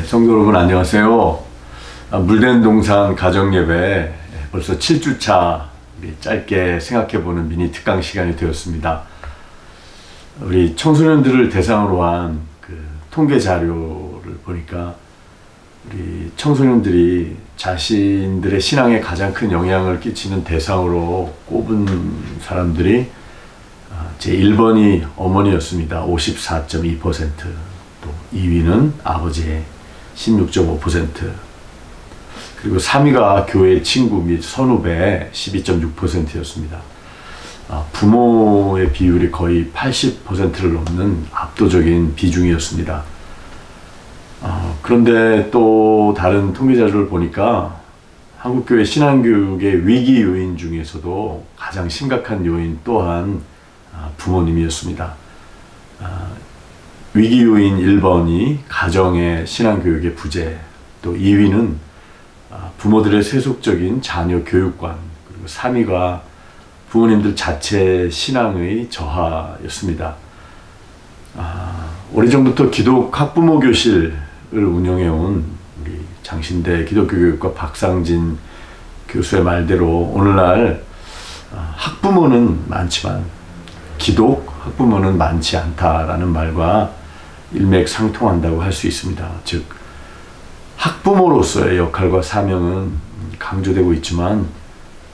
성도 여러분 안녕하세요. 물된 동산 가정예배 벌써 7주차 짧게 생각해보는 미니 특강 시간이 되었습니다. 우리 청소년들을 대상으로 한 그 통계 자료를 보니까 우리 청소년들이 자신들의 신앙에 가장 큰 영향을 끼치는 대상으로 꼽은 사람들이 제 1번이 어머니였습니다. 54.2%, 또 2위는 아버지의 16.5%, 그리고 3위가 교회 친구 및 선후배 12.6%였습니다. 부모의 비율이 거의 80%를 넘는 압도적인 비중이었습니다. 그런데 또 다른 통계 자료를 보니까 한국교회 신앙교육의 위기 요인 중에서도 가장 심각한 요인 또한 부모님이었습니다. 위기 요인 1번이 가정의 신앙교육의 부재, 또 2위는 부모들의 세속적인 자녀 교육관, 그리고 3위가 부모님들 자체 신앙의 저하였습니다. 오래전부터 기독 학부모 교실을 운영해온 우리 장신대 기독교교육과 박상진 교수의 말대로 오늘날 학부모는 많지만 기독 학부모는 많지 않다라는 말과 일맥상통한다고 할 수 있습니다. 즉 학부모로서의 역할과 사명은 강조되고 있지만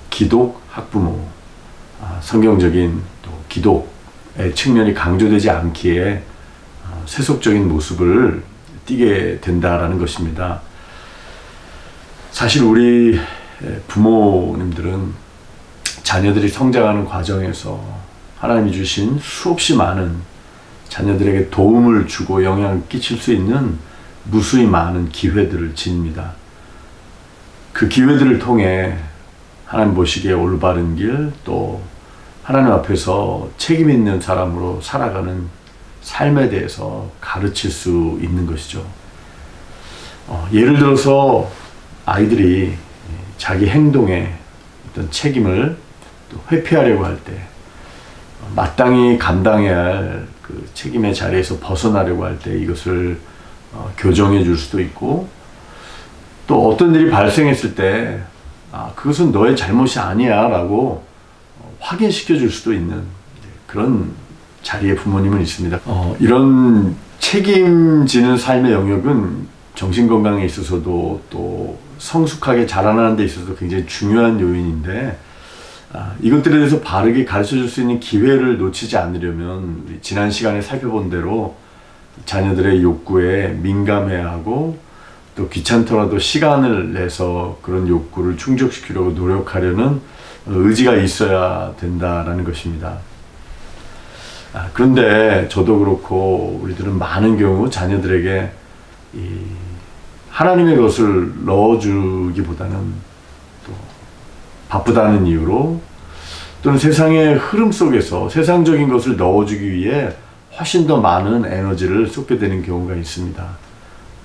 기독 학부모, 성경적인 또 기독의 측면이 강조되지 않기에 세속적인 모습을 띠게 된다라는 것입니다. 사실 우리 부모님들은 자녀들이 성장하는 과정에서 하나님이 주신 수없이 많은 자녀들에게 도움을 주고 영향을 끼칠 수 있는 무수히 많은 기회들을 지닙니다. 그 기회들을 통해 하나님 보시기에 올바른 길, 또 하나님 앞에서 책임 있는 사람으로 살아가는 삶에 대해서 가르칠 수 있는 것이죠. 예를 들어서 아이들이 자기 행동에 어떤 책임을 또 회피하려고 할 때, 마땅히 감당해야 할 그 책임의 자리에서 벗어나려고 할 때 이것을 교정해 줄 수도 있고, 또 어떤 일이 발생했을 때 그것은 너의 잘못이 아니야 라고 확인시켜 줄 수도 있는 그런 자리에 부모님은 있습니다. 이런 책임지는 삶의 영역은 정신건강에 있어서도 또 성숙하게 자라나는 데 있어서 굉장히 중요한 요인인데, 이것들에 대해서 바르게 가르쳐 줄 수 있는 기회를 놓치지 않으려면 지난 시간에 살펴본 대로 자녀들의 욕구에 민감해야 하고, 또 귀찮더라도 시간을 내서 그런 욕구를 충족시키려고 노력하려는 의지가 있어야 된다라는 것입니다. 그런데 저도 그렇고 우리들은 많은 경우 자녀들에게 하나님의 것을 넣어주기보다는 또 바쁘다는 이유로, 또는 세상의 흐름 속에서 세상적인 것을 넣어주기 위해 훨씬 더 많은 에너지를 쏟게 되는 경우가 있습니다.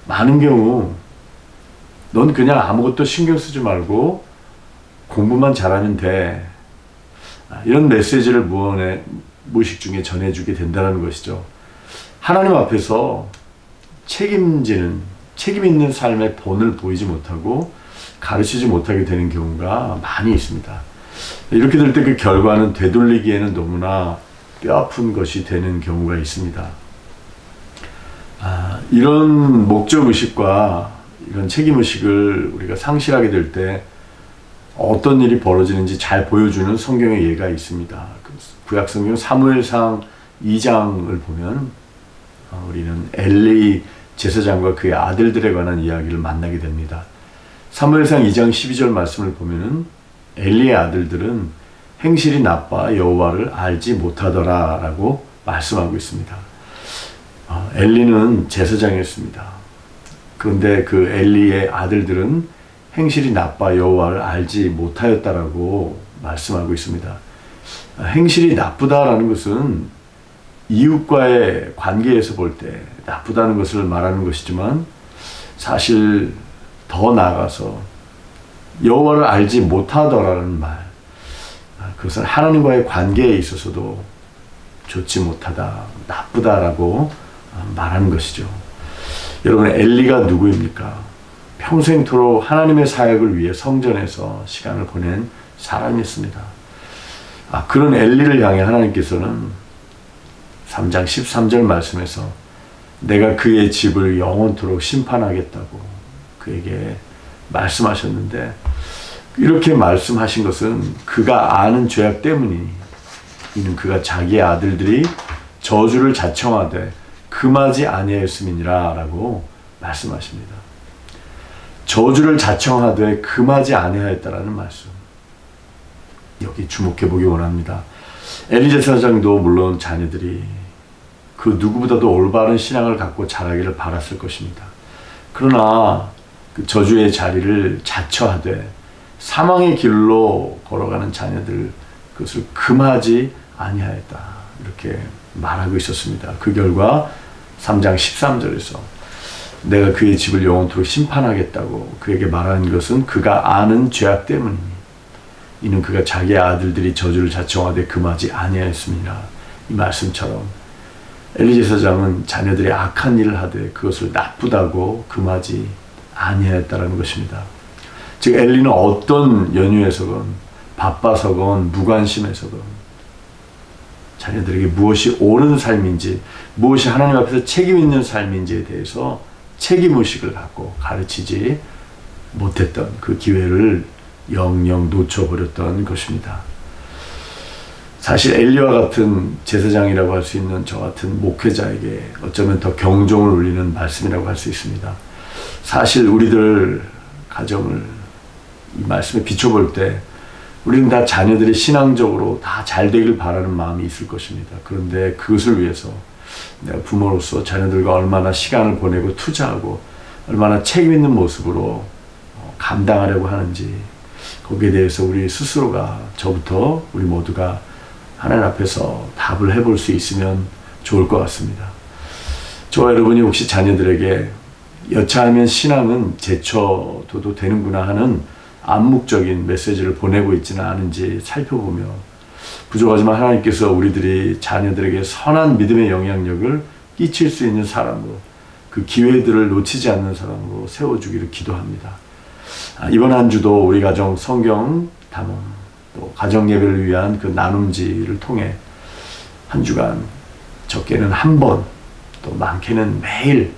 많은 경우 넌 그냥 아무것도 신경 쓰지 말고 공부만 잘하면 돼, 이런 메시지를 무의식 중에 전해주게 된다는 것이죠. 하나님 앞에서 책임 있는 삶의 본을 보이지 못하고 가르치지 못하게 되는 경우가 많이 있습니다. 이렇게 될 때 그 결과는 되돌리기에는 너무나 뼈아픈 것이 되는 경우가 있습니다. 이런 목적의식과 이런 책임의식을 우리가 상실하게 될 때 어떤 일이 벌어지는지 잘 보여주는 성경의 예가 있습니다. 구약성경 사무엘상 2장을 보면 우리는 엘리 제사장과 그의 아들들에 관한 이야기를 만나게 됩니다. 사무엘상 2장 12절 말씀을 보면은 엘리의 아들들은 행실이 나빠 여호와를 알지 못하더라 라고 말씀하고 있습니다. 엘리는 제사장이었습니다. 그런데 그 엘리의 아들들은 행실이 나빠 여호와를 알지 못하였다라고 말씀하고 있습니다. 행실이 나쁘다라는 것은 이웃과의 관계에서 볼 때 나쁘다는 것을 말하는 것이지만, 사실 더 나아가서 여호와를 알지 못하더라는 말, 그것은 하나님과의 관계에 있어서도 좋지 못하다, 나쁘다라고 말하는 것이죠. 여러분, 엘리가 누구입니까? 평생토록 하나님의 사역을 위해 성전에서 시간을 보낸 사람이었습니다. 그런 엘리를 향해 하나님께서는 3장 13절 말씀에서 내가 그의 집을 영원토록 심판하겠다고 그에게 말씀하셨는데, 이렇게 말씀하신 것은 그가 아는 죄악 때문이니 이는 그가 자기의 아들들이 저주를 자청하되 금하지 아니하였음이니라 라고 말씀하십니다. 저주를 자청하되 금하지 아니하였다라는 말씀, 여기 주목해 보기 원합니다. 엘리 제사장도 물론 자녀들이 그 누구보다도 올바른 신앙을 갖고 자라기를 바랐을 것입니다. 그러나 그 저주의 자리를 자처하되 사망의 길로 걸어가는 자녀들, 그것을 금하지 아니하였다, 이렇게 말하고 있었습니다. 그 결과 3장 13절에서 내가 그의 집을 영원토록 심판하겠다고 그에게 말하는 것은 그가 아는 죄악 때문이니 이는 그가 자기의 아들들이 저주를 자청하되 금하지 아니하였습니다. 이 말씀처럼 엘리 제사장은 자녀들이 악한 일을 하되 그것을 나쁘다고 금하지 아니하였다라는 것입니다. 즉 엘리는 어떤 연유에서건, 바빠서건, 무관심해서건 자녀들에게 무엇이 옳은 삶인지, 무엇이 하나님 앞에서 책임 있는 삶인지에 대해서 책임의식을 갖고 가르치지 못했던 그 기회를 영영 놓쳐버렸던 것입니다. 사실 엘리와 같은 제사장이라고 할 수 있는 저 같은 목회자에게 어쩌면 더 경종을 울리는 말씀이라고 할 수 있습니다. 사실 우리들 가정을 이 말씀에 비춰볼 때 우리는 다 자녀들이 신앙적으로 다 잘 되길 바라는 마음이 있을 것입니다. 그런데 그것을 위해서 내가 부모로서 자녀들과 얼마나 시간을 보내고 투자하고 얼마나 책임 있는 모습으로 감당하려고 하는지, 거기에 대해서 우리 스스로가, 저부터 우리 모두가 하나님 앞에서 답을 해볼 수 있으면 좋을 것 같습니다. 저와 여러분이 혹시 자녀들에게 여차하면 신앙은 제쳐둬도 되는구나 하는 암묵적인 메시지를 보내고 있지는 않은지 살펴보며, 부족하지만 하나님께서 우리들이 자녀들에게 선한 믿음의 영향력을 끼칠 수 있는 사람으로, 그 기회들을 놓치지 않는 사람으로 세워주기를 기도합니다. 이번 한 주도 우리 가정 성경 탐험, 또 가정 예배를 위한 그 나눔지를 통해 한 주간 적게는 한 번, 또 많게는 매일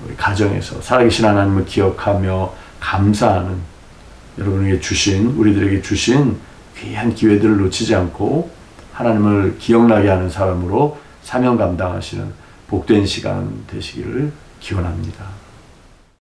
우리 가정에서 살아계신 하나님을 기억하며 감사하는, 여러분에게 주신, 우리들에게 주신 귀한 기회들을 놓치지 않고 하나님을 기억나게 하는 사람으로 사명 감당하시는 복된 시간 되시기를 기원합니다.